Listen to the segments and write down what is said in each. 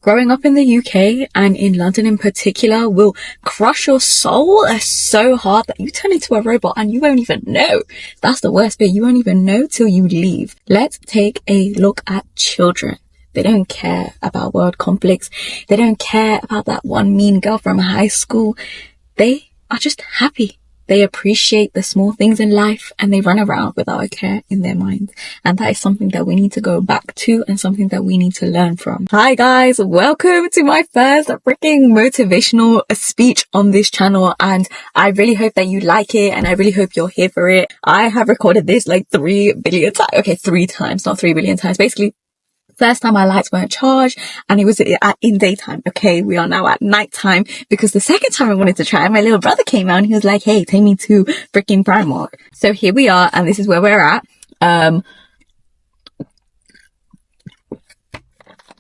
growing up in the UK and in London in particular will crush your soul so hard that you turn into a robot and you won't even know. That's the worst bit. You won't even know till you leave. Let's take a look at children. They don't care about world conflicts. They don't care about that one mean girl from high school. They are just happy. They appreciate the small things in life and they run around without a care in their minds. And that is something that we need to go back to and something that we need to learn from. Hi guys, welcome to my first freaking motivational speech on this channel. And I really hope that you like it and I really hope you're here for it. I have recorded this like 3 billion times. Okay, 3 times, not 3 billion times. Basically, first time my lights weren't charged and it was in daytime. Okay, we are now at nighttime because the second time I wanted to try, my little brother came out and he was like, hey, take me to freaking Primark. So here we are and this is where we're at. The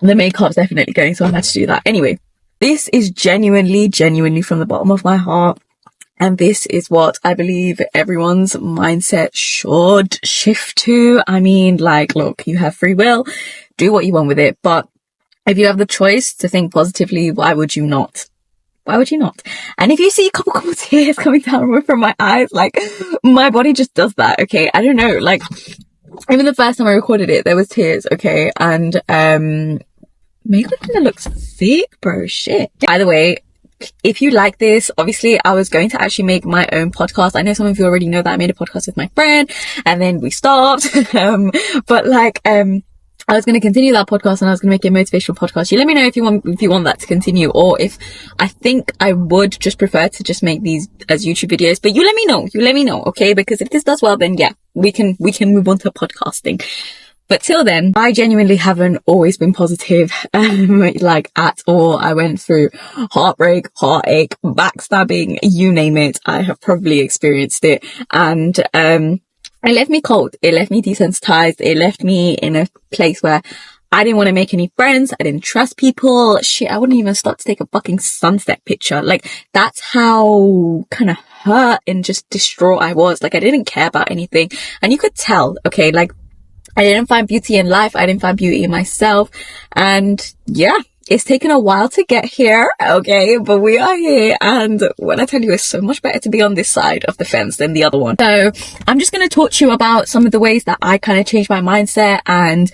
makeup's definitely going, so I had to do that. Anyway, this is genuinely from the bottom of my heart. And this is what I believe everyone's mindset should shift to. I mean, like, look, you have free will. Do what you want with it. But if you have the choice to think positively, why would you not? Why would you not? And if you see a couple tears coming down from my eyes, like, my body just does that, okay? I don't know, like, even the first time I recorded it, there was tears, okay? And, makeup kind of looks thick, bro, shit. By the way, if you like this, obviously I was going to actually make my own podcast. I know some of you already know that I made a podcast with my friend and then we stopped. But like, I was going to continue that podcast and I was going to make a motivational podcast. You let me know if you want that to continue, or if I think I would just prefer to just make these as YouTube videos. But you let me know, okay? Because if this does well, then yeah, we can move on to podcasting. But till then, I genuinely haven't always been positive, like at all. I went through heartbreak, heartache, backstabbing, you name it. I have probably experienced it. And, it left me cold. It left me desensitized. It left me in a place where I didn't want to make any friends. I didn't trust people. Shit, I wouldn't even start to take a fucking sunset picture. Like, that's how kind of hurt and just distraught I was. Like, I didn't care about anything. And you could tell, okay, like, I didn't find beauty in life. I didn't find beauty in myself. And yeah, it's taken a while to get here, okay, but we are here. And when I tell you, it's so much better to be on this side of the fence than the other one. So I'm just going to talk to you about some of the ways that I kind of changed my mindset and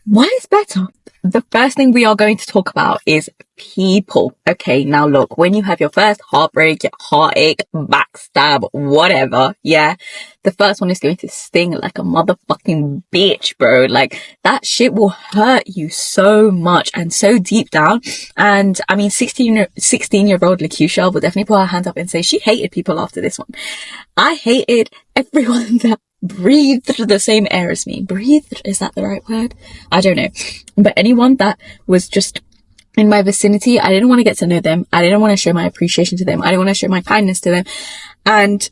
why it's better. The first thing we are going to talk about is people. Okay, now look, when you have your first heartbreak, your heartache, backstab, whatever, yeah, the first one is going to sting like a motherfucking bitch, bro. Like, that shit will hurt you so much and so deep down. And I mean, 16-year-old Leqzie will definitely put her hand up and say she hated people after this one. I hated everyone that breathed the same air as me. Breathed, is that the right word? I don't know. But anyone that was just in my vicinity, I didn't want to get to know them. I didn't want to show my appreciation to them. I didn't want to show my kindness to them. And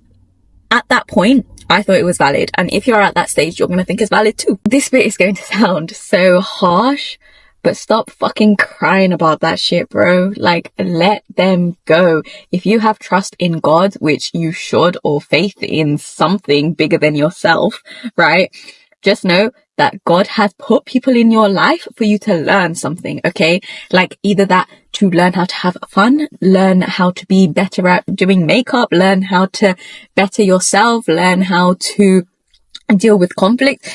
at that point, I thought it was valid. And if you're at that stage, you're going to think it's valid too. This bit is going to sound so harsh, but stop fucking crying about that shit, bro. Like, let them go. If you have trust in God, which you should, or faith in something bigger than yourself, right? Just know that God has put people in your life for you to learn something, okay? Like, either that to learn how to have fun, learn how to be better at doing makeup, learn how to better yourself, learn how to deal with conflict.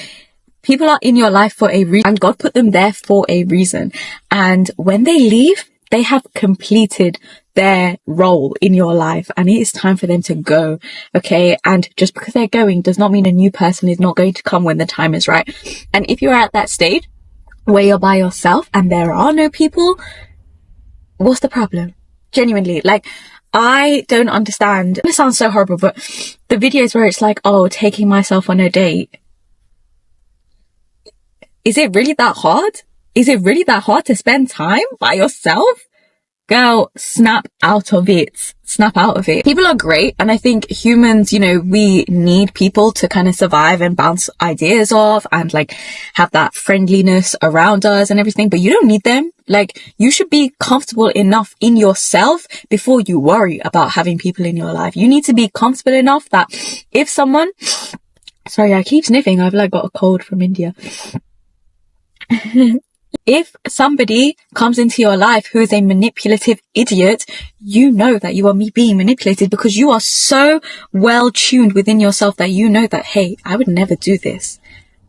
People are in your life for a reason, and God put them there for a reason. And when they leave, they have completed their role in your life and it is time for them to go, okay? And just because they're going does not mean a new person is not going to come when the time is right. And if you're at that stage where you're by yourself and there are no people, what's the problem? Genuinely, like, I don't understand. It sounds so horrible, but the videos where it's like, oh, taking myself on a date. Is it really that hard? Is it really that hard to spend time by yourself? Girl, snap out of it. Snap out of it. People are great. And I think humans, you know, we need people to kind of survive and bounce ideas off and like have that friendliness around us and everything. But you don't need them. Like, you should be comfortable enough in yourself before you worry about having people in your life. You need to be comfortable enough that if someone, sorry, I keep sniffing. I've like got a cold from India. If somebody comes into your life who is a manipulative idiot, you know that you are being manipulated because you are so well tuned within yourself that you know that, hey, I would never do this.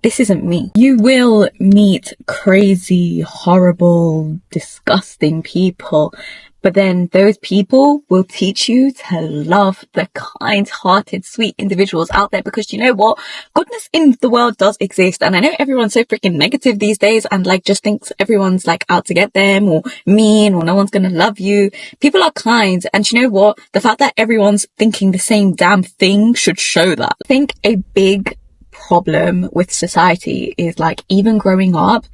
This isn't me. You will meet crazy, horrible, disgusting people, but then those people will teach you to love the kind-hearted, sweet individuals out there, because you know what? Goodness in the world does exist. And I know everyone's so freaking negative these days and like just thinks everyone's like out to get them or mean or no one's gonna love you. People are kind. And you know what? The fact that everyone's thinking the same damn thing should show that. I think a big problem with society is like, even growing up,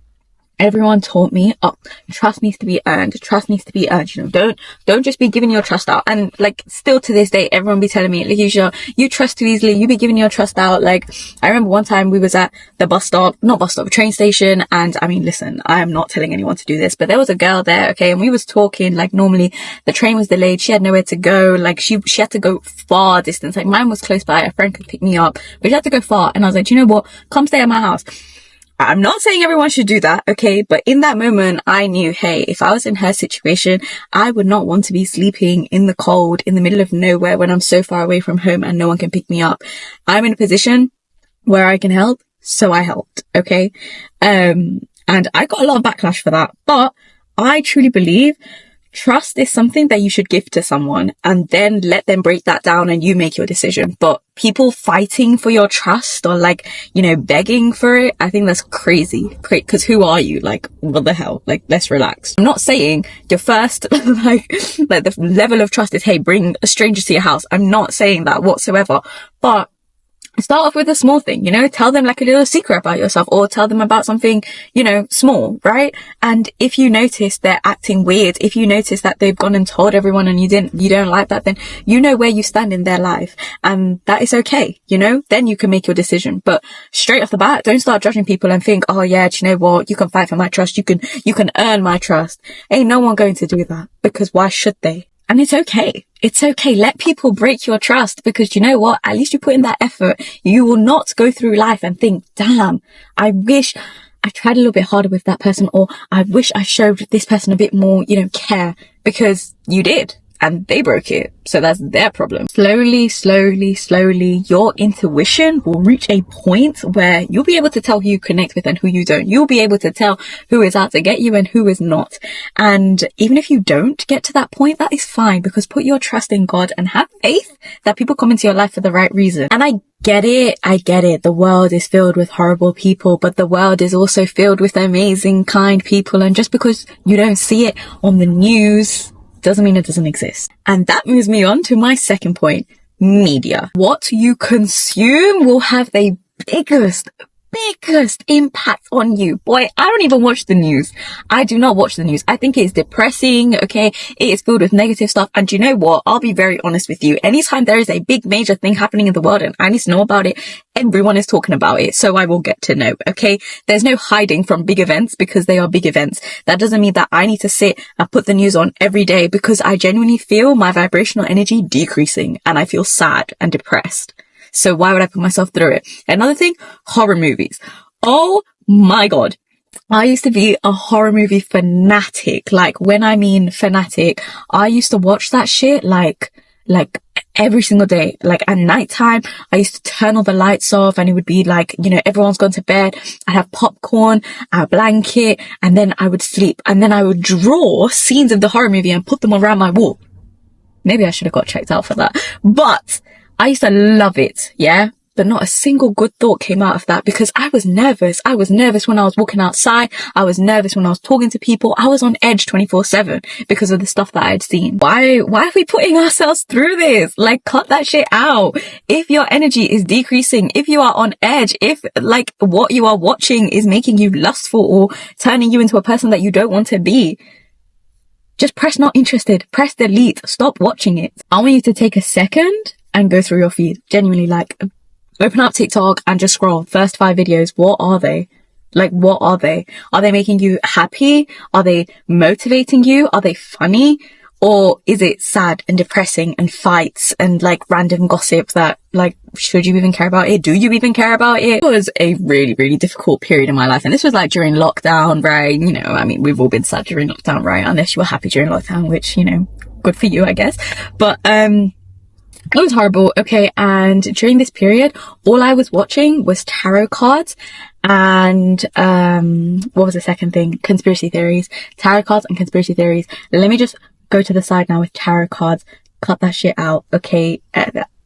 everyone taught me, oh, trust needs to be earned. Trust needs to be earned. You know, don't just be giving your trust out. And like, still to this day, everyone be telling me, Leqzie, you trust too easily. You be giving your trust out. Like, I remember one time we was at the train station. And I mean, listen, I am not telling anyone to do this, but there was a girl there. Okay. And we was talking, like, normally the train was delayed. She had nowhere to go. Like, she had to go far distance. Like, mine was close by. A friend could pick me up, but she had to go far. And I was like, you know what? Come stay at my house. I'm not saying everyone should do that, okay? But in that moment, I knew, hey, if I was in her situation, I would not want to be sleeping in the cold, in the middle of nowhere when I'm so far away from home and no one can pick me up. I'm in a position where I can help, so I helped, okay? And I got a lot of backlash for that, but I truly believe trust is something that you should give to someone and then let them break that down and you make your decision. But people fighting for your trust or like, you know, begging for it, I think that's crazy. Because who are you? Like, what the hell? Like, let's relax. I'm not saying your first, like the level of trust is, hey, bring a stranger to your house. I'm not saying that whatsoever. But start off with a small thing, you know, tell them like a little secret about yourself or tell them about something, you know, small, right? And if you notice they're acting weird, if you notice that they've gone and told everyone and you don't like that, then you know where you stand in their life and that is okay, you know, then you can make your decision. But straight off the bat, don't start judging people and think, oh yeah, do you know what? You can fight for my trust. You can earn my trust. Ain't no one going to do that, because why should they? And it's okay. It's okay. Let people break your trust, because you know what? At least you put in that effort. You will not go through life and think, damn, I wish I tried a little bit harder with that person, or I wish I showed this person a bit more, you know, care, because you did. And they broke it. So that's their problem. Slowly, your intuition will reach a point where you'll be able to tell who you connect with and who you don't. You'll be able to tell who is out to get you and who is not. And even if you don't get to that point, that is fine, because put your trust in God and have faith that people come into your life for the right reason. And I get it. The world is filled with horrible people, but the world is also filled with amazing, kind people. And just because you don't see it on the news doesn't mean it doesn't exist. And that moves me on to my second point, media. What you consume will have the biggest impact on you. Boy, I don't even watch the news. I do not watch the news. I think it's depressing, okay? It is filled with negative stuff. And you know what? I'll be very honest with you. Anytime there is a big major thing happening in the world and I need to know about it, everyone is talking about it. So I will get to know, okay? There's no hiding from big events because they are big events. That doesn't mean that I need to sit and put the news on every day, because I genuinely feel my vibrational energy decreasing and I feel sad and depressed. So why would I put myself through it? Another thing, horror movies. Oh my God. I used to be a horror movie fanatic. Like, when I mean fanatic, I used to watch that shit like every single day. Like at nighttime, I used to turn all the lights off and it would be like, you know, everyone's gone to bed. I'd have popcorn, a blanket, and then I would sleep. And then I would draw scenes of the horror movie and put them around my wall. Maybe I should have got checked out for that. But I used to love it, yeah? But not a single good thought came out of that, because I was nervous. I was nervous when I was walking outside. I was nervous when I was talking to people. I was on edge 24/7 because of the stuff that I'd seen. Why are we putting ourselves through this? Like, cut that shit out. If your energy is decreasing, if you are on edge, if like what you are watching is making you lustful or turning you into a person that you don't want to be, just press not interested. Press delete. Stop watching it. I want you to take a second and go through your feed. Genuinely, like, open up TikTok and just scroll. First 5 videos. What are they? Like, what are they? Are they making you happy? Are they motivating you? Are they funny? Or is it sad and depressing and fights and like random gossip that like, should you even care about it? Do you even care about it? It was a really, really difficult period in my life. And this was like during lockdown, right? You know, I mean, we've all been sad during lockdown, right? Unless you were happy during lockdown, which, you know, good for you, I guess. But, it was horrible. Okay. And during this period, all I was watching was tarot cards and, what was the second thing? Conspiracy theories, tarot cards and conspiracy theories. Let me just go to the side now with tarot cards. Cut that shit out. Okay.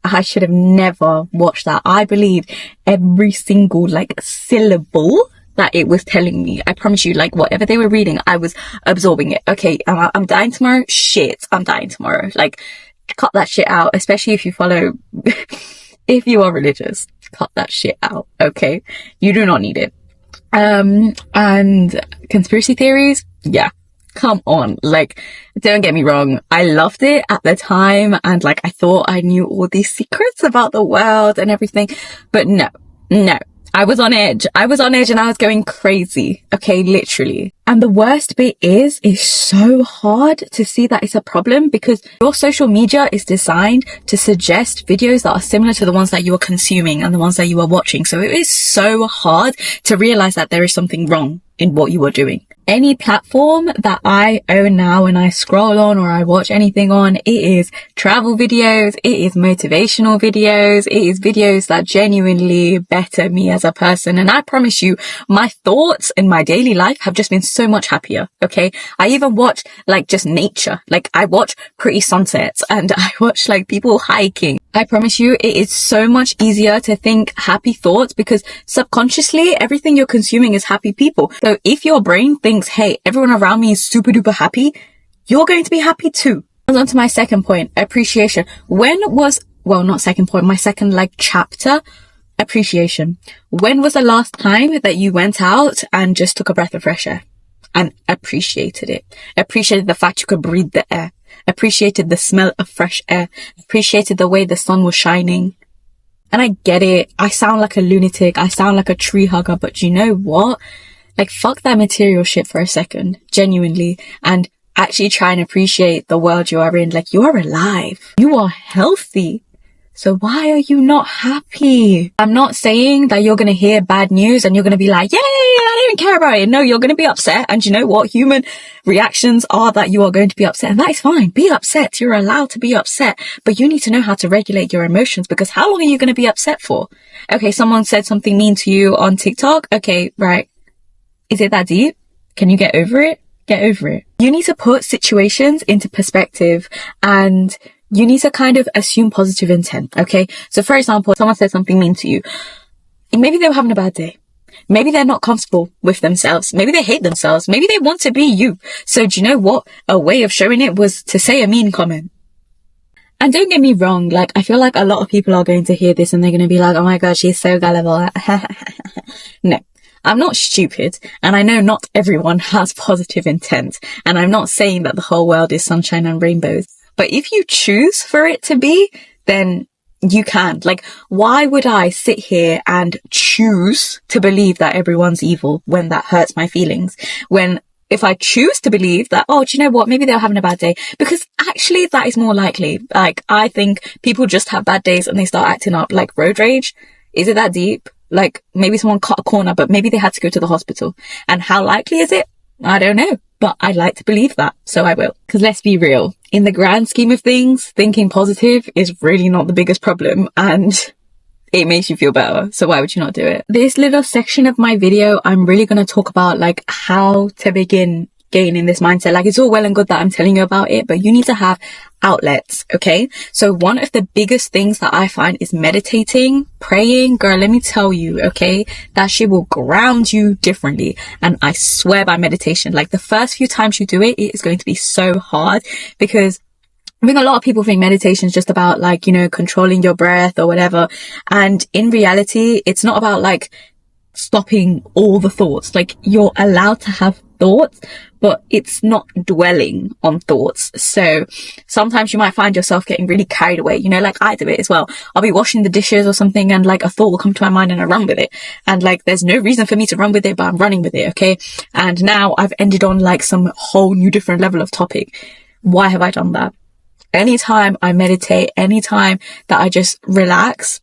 I should have never watched that. I believed every single like syllable that it was telling me. I promise you, like whatever they were reading, I was absorbing it. Okay. I'm dying tomorrow. Shit. I'm dying tomorrow. Like, cut that shit out, especially if you follow, if you are religious, cut that shit out. Okay. You do not need it. And conspiracy theories. Yeah. Come on. Like, don't get me wrong. I loved it at the time. And like, I thought I knew all these secrets about the world and everything, but no. I was on edge. I was on edge and I was going crazy. Okay, literally. And the worst bit is it's so hard to see that it's a problem because your social media is designed to suggest videos that are similar to the ones that you are consuming and the ones that you are watching. So it is so hard to realize that there is something wrong in what you are doing. Any platform that I own now and I scroll on or I watch anything on, it is travel videos, it is motivational videos, it is videos that genuinely better me as a person. And I promise you, my thoughts in my daily life have just been so much happier. Okay. I even watch like just nature. Like I watch pretty sunsets and I watch like people hiking. I promise you, it is so much easier to think happy thoughts because subconsciously everything you're consuming is happy people. So if your brain thinks, hey, everyone around me is super duper happy, you're going to be happy too. On to my second point, appreciation. Not second point, my second like chapter, appreciation. When was the last time that you went out and just took a breath of fresh air and appreciated it? Appreciated the fact you could breathe the air. Appreciated the smell of fresh air. Appreciated the way the sun was shining. And I get it. I sound like a lunatic. I sound like a tree hugger, but you know what? Like, fuck that material shit for a second, genuinely, and actually try and appreciate the world you are in. Like, you are alive. You are healthy. So why are you not happy? I'm not saying that you're going to hear bad news and you're going to be like, yay, I don't even care about it. No, you're going to be upset. And you know what? Human reactions are that you are going to be upset. And that is fine. Be upset. You're allowed to be upset. But you need to know how to regulate your emotions because how long are you going to be upset for? Okay, someone said something mean to you on TikTok. Okay, right. Is it that deep? Can you get over it? Get over it. You need to put situations into perspective and you need to kind of assume positive intent. Okay. So for example, someone said something mean to you. Maybe they were having a bad day. Maybe they're not comfortable with themselves. Maybe they hate themselves. Maybe they want to be you. So do you know what? A way of showing it was to say a mean comment. And don't get me wrong. Like, I feel like a lot of people are going to hear this and they're going to be like, oh my God, she's so gullible. No. I'm not stupid, and I know not everyone has positive intent, and I'm not saying that the whole world is sunshine and rainbows, but if you choose for it to be, then you can. Like, why would I sit here and choose to believe that everyone's evil when that hurts my feelings? When if I choose to believe that, oh, do you know what? Maybe they're having a bad day, because actually that is more likely. Like, I think people just have bad days and they start acting up. Like road rage. Is it that deep? Like, maybe someone cut a corner, but maybe they had to go to the hospital. And how likely is it? I don't know. But I'd like to believe that. So I will. Because let's be real. In the grand scheme of things, thinking positive is really not the biggest problem. And it makes you feel better. So why would you not do it? This little section of my video, I'm really going to talk about like how to begin gaining this mindset. Like, it's all well and good that I'm telling you about it, but you need to have outlets. Okay. So one of the biggest things that I find is meditating, praying. Girl, let me tell you, okay, that shit will ground you differently. And I swear by meditation, like the first few times you do it, it is going to be so hard because I think a lot of people think meditation is just about like, you know, controlling your breath or whatever. And in reality, it's not about like stopping all the thoughts. Like, you're allowed to have thoughts, but it's not dwelling on thoughts. So sometimes you might find yourself getting really carried away, you know, like I do it as well. I'll be washing the dishes or something and like a thought will come to my mind and I run with it. And like, there's no reason for me to run with it, but I'm running with it. Okay. And now I've ended on like some whole new different level of topic. Why have I done that? Anytime I meditate, anytime that I just relax,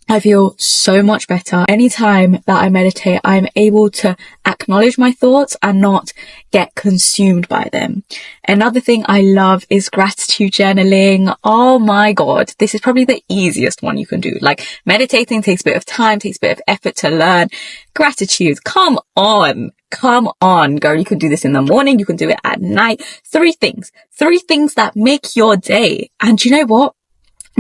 I feel so much better. Anytime that I meditate, I'm able to acknowledge my thoughts and not get consumed by them. Another thing I love is gratitude journaling. Oh my God. This is probably the easiest one you can do. Like, meditating takes a bit of time, takes a bit of effort to learn. Gratitude. Come on, girl. You can do this in the morning. You can do it at night. Three things that make your day. And you know what?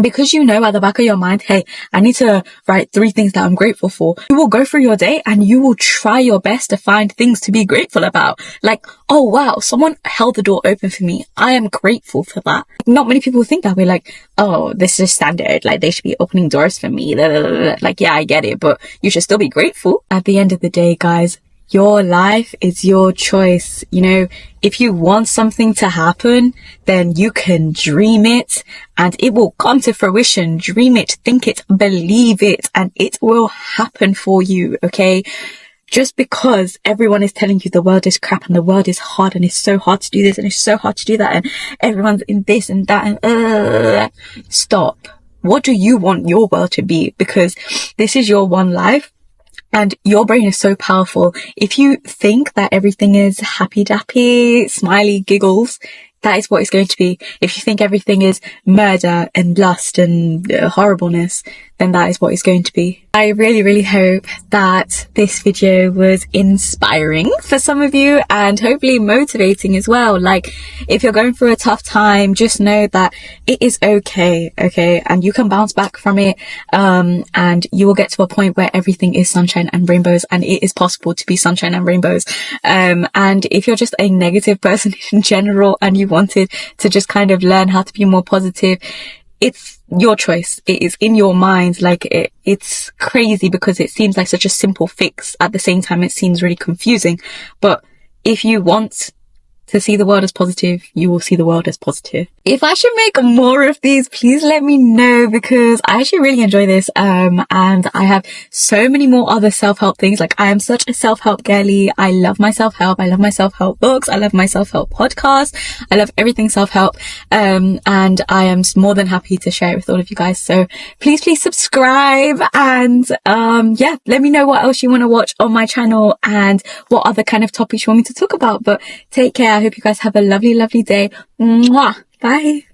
Because you know at the back of your mind, hey, I need to write 3 things that I'm grateful for. You will go through your day and you will try your best to find things to be grateful about. Like, oh wow, someone held the door open for me. I am grateful for that. Not many people think that way. Like, oh, this is standard. Like, they should be opening doors for me. Like, yeah, I get it, but you should still be grateful. At the end of the day, guys, your life is your choice. You know, if you want something to happen, then you can dream it and it will come to fruition. Dream it, think it, believe it, and it will happen for you. Okay. Just because everyone is telling you the world is crap and the world is hard and it's so hard to do this and it's so hard to do that and everyone's in this and that and stop. What do you want your world to be? Because this is your one life. And your brain is so powerful. If you think that everything is happy dappy, smiley, giggles, that is what it's going to be. If you think everything is murder and lust and horribleness, then that is what it's going to be. I really, really hope that this video was inspiring for some of you and hopefully motivating as well. Like, if you're going through a tough time, just know that it is okay, and you can bounce back from it, and you will get to a point where everything is sunshine and rainbows, and it is possible to be sunshine and rainbows. And if you're just a negative person in general and you wanted to just kind of learn how to be more positive, it's your choice. It is in your mind. Like, it's crazy because it seems like such a simple fix. At the same time, it seems really confusing. But if you want to see the world as positive, you will see the world as positive. If I should make more of these, please let me know, because I actually really enjoy this. And I have so many more other self-help things. Like, I am such a self-help girly. I love my self-help. I love my self-help books. I love my self-help podcast. I love everything self-help. And I am more than happy to share it with all of you guys. So please subscribe. And, yeah, let me know what else you want to watch on my channel and what other kind of topics you want me to talk about. But take care. I hope you guys have a lovely, lovely day. Mwah. Bye.